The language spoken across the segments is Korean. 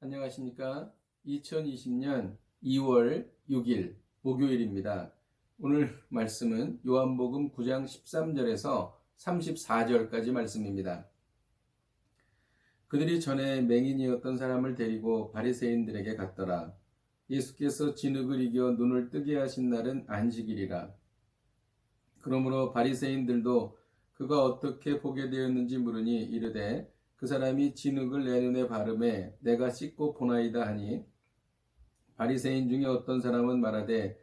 안녕하십니까. 2020년 2월 6일 목요일입니다. 오늘 말씀은 요한복음 9장 13절에서 34절까지 말씀입니다. 그들이 전에 맹인이었던 사람을 데리고 바리새인들에게 갔더라. 예수께서 진흙을 이겨 눈을 뜨게 하신 날은 안식일이라. 그러므로 바리새인들도 그가 어떻게 보게 되었는지 물으니 이르되 그 사람이 진흙을 내 눈에 바르매 내가 씻고 보나이다 하니, 바리새인 중에 어떤 사람은 말하되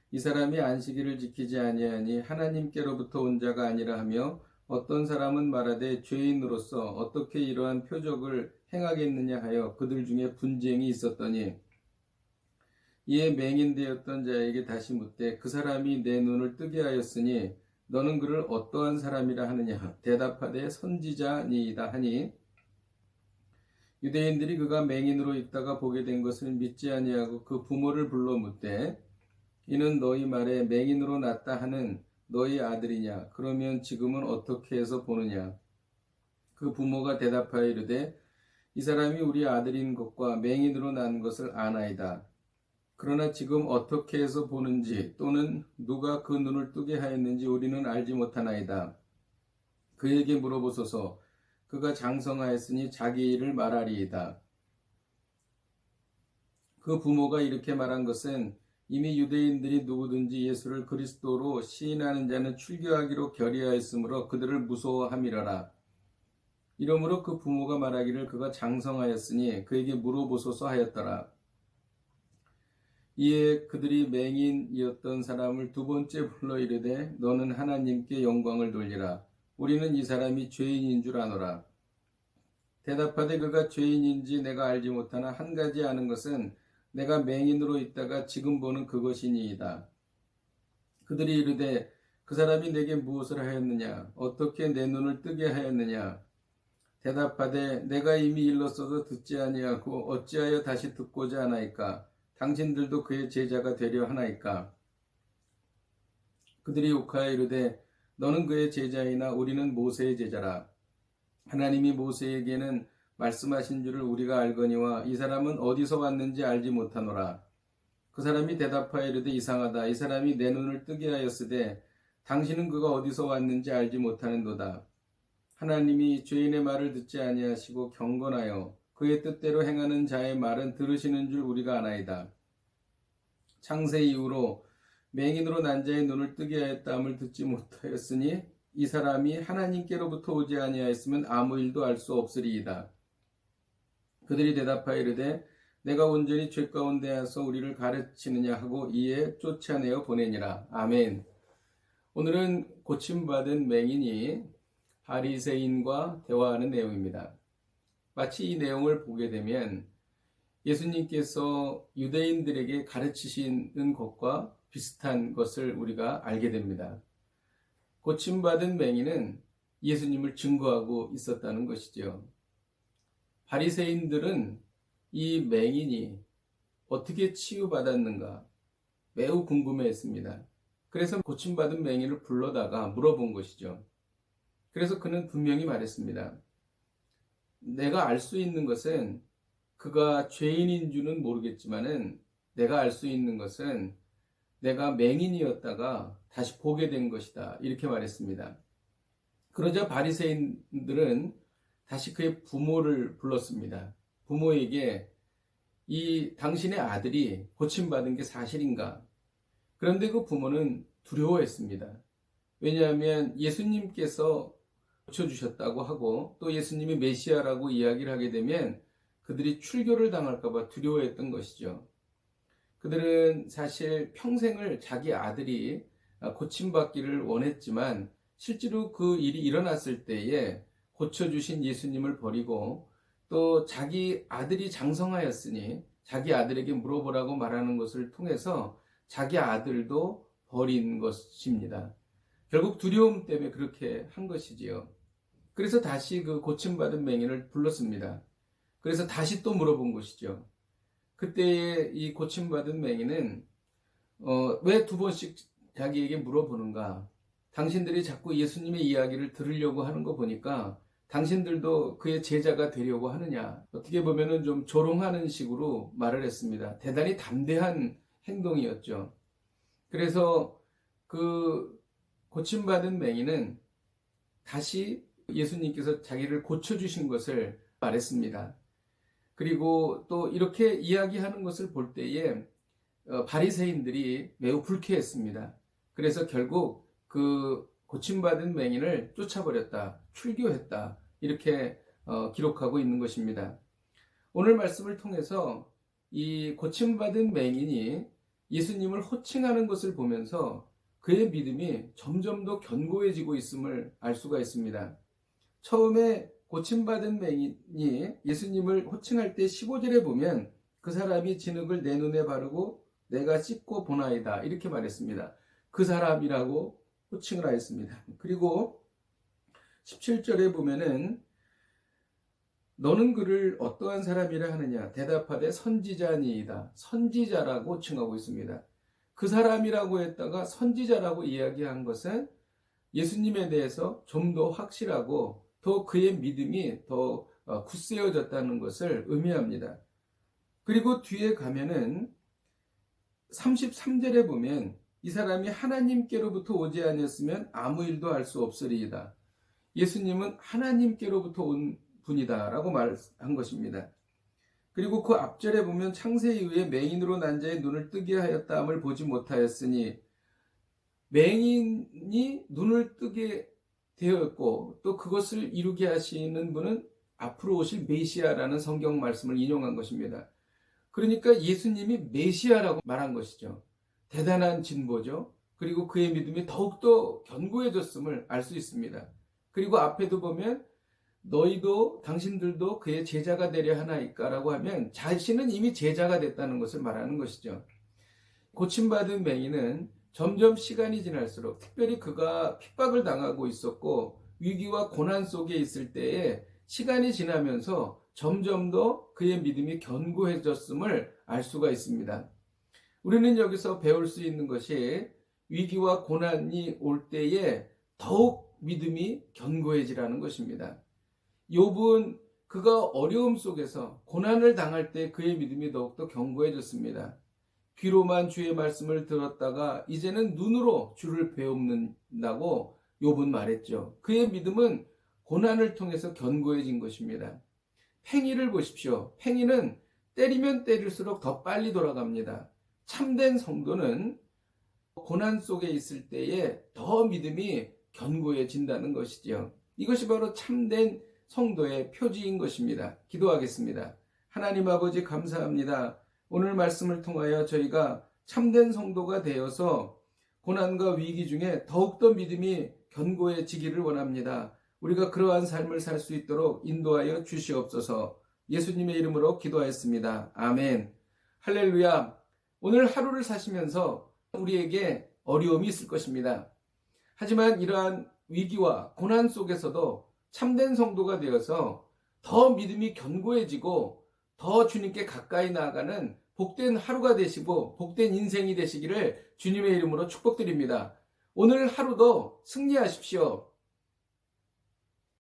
이 사람이 안식일을 지키지 아니하니 하나님께로부터 온 자가 아니라 하며, 어떤 사람은 말하되 죄인으로서 어떻게 이러한 표적을 행하겠느냐 하여 그들 중에 분쟁이 있었더니, 이에 맹인되었던 자에게 다시 묻되 그 사람이 내 눈을 뜨게 하였으니 너는 그를 어떠한 사람이라 하느냐. 대답하되 선지자니이다 하니, 유대인들이 그가 맹인으로 있다가 보게 된 것을 믿지 아니하고 그 부모를 불러 묻되 이는 너희 말에 맹인으로 났다 하는 너희 아들이냐? 그러면 지금은 어떻게 해서 보느냐? 그 부모가 대답하여 이르되 이 사람이 우리 아들인 것과 맹인으로 난 것을 아나이다. 그러나 지금 어떻게 해서 보는지 또는 누가 그 눈을 뜨게 하였는지 우리는 알지 못하나이다. 그에게 물어보소서. 그가 장성하였으니 자기 일을 말하리이다. 그 부모가 이렇게 말한 것은 이미 유대인들이 누구든지 예수를 그리스도로 시인하는 자는 출교하기로 결의하였으므로 그들을 무서워함이라라. 이러므로 그 부모가 말하기를 그가 장성하였으니 그에게 물어보소서 하였더라. 이에 그들이 맹인이었던 사람을 두 번째 불러 이르되 너는 하나님께 영광을 돌리라. 우리는 이 사람이 죄인인 줄 아노라. 대답하되 그가 죄인인지 내가 알지 못하나 한 가지 아는 것은 내가 맹인으로 있다가 지금 보는 그것이니이다. 그들이 이르되 그 사람이 내게 무엇을 하였느냐? 어떻게 내 눈을 뜨게 하였느냐? 대답하되 내가 이미 일렀어도 듣지 아니하고 어찌하여 다시 듣고자 하나이까? 당신들도 그의 제자가 되려 하나이까? 그들이 욕하여 이르되 너는 그의 제자이나 우리는 모세의 제자라. 하나님이 모세에게는 말씀하신 줄을 우리가 알거니와 이 사람은 어디서 왔는지 알지 못하노라. 그 사람이 대답하여 이르되 이상하다. 이 사람이 내 눈을 뜨게 하였으되 당신은 그가 어디서 왔는지 알지 못하는도다. 하나님이 죄인의 말을 듣지 아니하시고 경건하여 그의 뜻대로 행하는 자의 말은 들으시는 줄 우리가 아나이다. 창세 이후로 맹인으로 난 자의 눈을 뜨게 하였다함을 듣지 못하였으니 이 사람이 하나님께로부터 오지 아니하였으면 아무 일도 알 수 없으리이다. 그들이 대답하여 이르되 내가 온전히 죄 가운데 와서 우리를 가르치느냐 하고 이에 쫓아내어 보내니라. 아멘. 오늘은 고침받은 맹인이 바리새인과 대화하는 내용입니다. 마치 이 내용을 보게 되면 예수님께서 유대인들에게 가르치시는 것과 비슷한 것을 우리가 알게 됩니다. 고침받은 맹인은 예수님을 증거하고 있었다는 것이죠. 바리새인들은 이 맹인이 어떻게 치유받았는가 매우 궁금해했습니다. 그래서 고침받은 맹인을 불러다가 물어본 것이죠. 그래서 그는 분명히 말했습니다. 내가 알 수 있는 것은 그가 죄인인 줄은 모르겠지만은 내가 알 수 있는 것은 내가 맹인이었다가 다시 보게 된 것이다. 이렇게 말했습니다. 그러자 바리새인들은 다시 그의 부모를 불렀습니다. 부모에게 이 당신의 아들이 고침받은 게 사실인가? 그런데 그 부모는 두려워했습니다. 왜냐하면 예수님께서 고쳐주셨다고 하고 또 예수님이 메시아라고 이야기를 하게 되면 그들이 출교를 당할까봐 두려워했던 것이죠. 그들은 사실 평생을 자기 아들이 고침받기를 원했지만 실제로 그 일이 일어났을 때에 고쳐주신 예수님을 버리고 또 자기 아들이 장성하였으니 자기 아들에게 물어보라고 말하는 것을 통해서 자기 아들도 버린 것입니다. 결국 두려움 때문에 그렇게 한 것이지요. 그래서 다시 그 고침받은 맹인을 불렀습니다. 그래서 다시 또 물어본 것이죠. 그때의 이 고침받은 맹인은 왜 두 번씩 자기에게 물어보는가? 당신들이 자꾸 예수님의 이야기를 들으려고 하는 거 보니까 당신들도 그의 제자가 되려고 하느냐. 어떻게 보면은 좀 조롱하는 식으로 말을 했습니다. 대단히 담대한 행동이었죠. 그래서 그 고침받은 맹인은 다시 예수님께서 자기를 고쳐주신 것을 말했습니다. 그리고 또 이렇게 이야기하는 것을 볼 때에 바리새인들이 매우 불쾌했습니다. 그래서 결국 그 고침받은 맹인을 쫓아버렸다, 출교했다, 이렇게 기록하고 있는 것입니다. 오늘 말씀을 통해서 이 고침받은 맹인이 예수님을 호칭하는 것을 보면서 그의 믿음이 점점 더 견고해지고 있음을 알 수가 있습니다. 처음에 고침받은 맹인이 예수님을 호칭할 때 15절에 보면 그 사람이 진흙을 내 눈에 바르고 내가 씻고 보나이다, 이렇게 말했습니다. 그 사람이라고 호칭을 하였습니다. 그리고 17절에 보면은 너는 그를 어떠한 사람이라 하느냐 대답하되 선지자니이다. 선지자라고 호칭하고 있습니다. 그 사람이라고 했다가 선지자라고 이야기한 것은 예수님에 대해서 좀 더 확실하고 더 그의 믿음이 더 굳세어졌다는 것을 의미합니다. 그리고 뒤에 가면은 33절에 보면 이 사람이 하나님께로부터 오지 아니었으면 아무 일도 할 수 없으리이다. 예수님은 하나님께로부터 온 분이다 라고 말한 것입니다. 그리고 그 앞절에 보면 창세 이후에 맹인으로 난 자의 눈을 뜨게 하였다함을 보지 못하였으니, 맹인이 눈을 뜨게 되었고 또 그것을 이루게 하시는 분은 앞으로 오실 메시아라는 성경 말씀을 인용한 것입니다. 그러니까 예수님이 메시아라고 말한 것이죠. 대단한 진보죠. 그리고 그의 믿음이 더욱더 견고해졌음을 알 수 있습니다. 그리고 앞에도 보면 너희도 당신들도 그의 제자가 되려 하나이까 라고 하면 자신은 이미 제자가 됐다는 것을 말하는 것이죠. 고침받은 맹인은 점점 시간이 지날수록, 특별히 그가 핍박을 당하고 있었고 위기와 고난 속에 있을 때에 시간이 지나면서 점점 더 그의 믿음이 견고해졌음을 알 수가 있습니다. 우리는 여기서 배울 수 있는 것이 위기와 고난이 올 때에 더욱 믿음이 견고해지라는 것입니다. 욥은 그가 어려움 속에서 고난을 당할 때 그의 믿음이 더욱더 견고해졌습니다. 귀로만 주의 말씀을 들었다가 이제는 눈으로 주를 배웁는다고 욥은 말했죠. 그의 믿음은 고난을 통해서 견고해진 것입니다. 팽이를 보십시오. 팽이는 때리면 때릴수록 더 빨리 돌아갑니다. 참된 성도는 고난 속에 있을 때에 더 믿음이 견고해진다는 것이지요. 이것이 바로 참된 성도의 표지인 것입니다. 기도하겠습니다. 하나님 아버지, 감사합니다. 오늘 말씀을 통하여 저희가 참된 성도가 되어서 고난과 위기 중에 더욱더 믿음이 견고해지기를 원합니다. 우리가 그러한 삶을 살 수 있도록 인도하여 주시옵소서. 예수님의 이름으로 기도하였습니다. 아멘. 할렐루야. 오늘 하루를 사시면서 우리에게 어려움이 있을 것입니다. 하지만 이러한 위기와 고난 속에서도 참된 성도가 되어서 더 믿음이 견고해지고 더 주님께 가까이 나아가는 복된 하루가 되시고 복된 인생이 되시기를 주님의 이름으로 축복드립니다. 오늘 하루도 승리하십시오.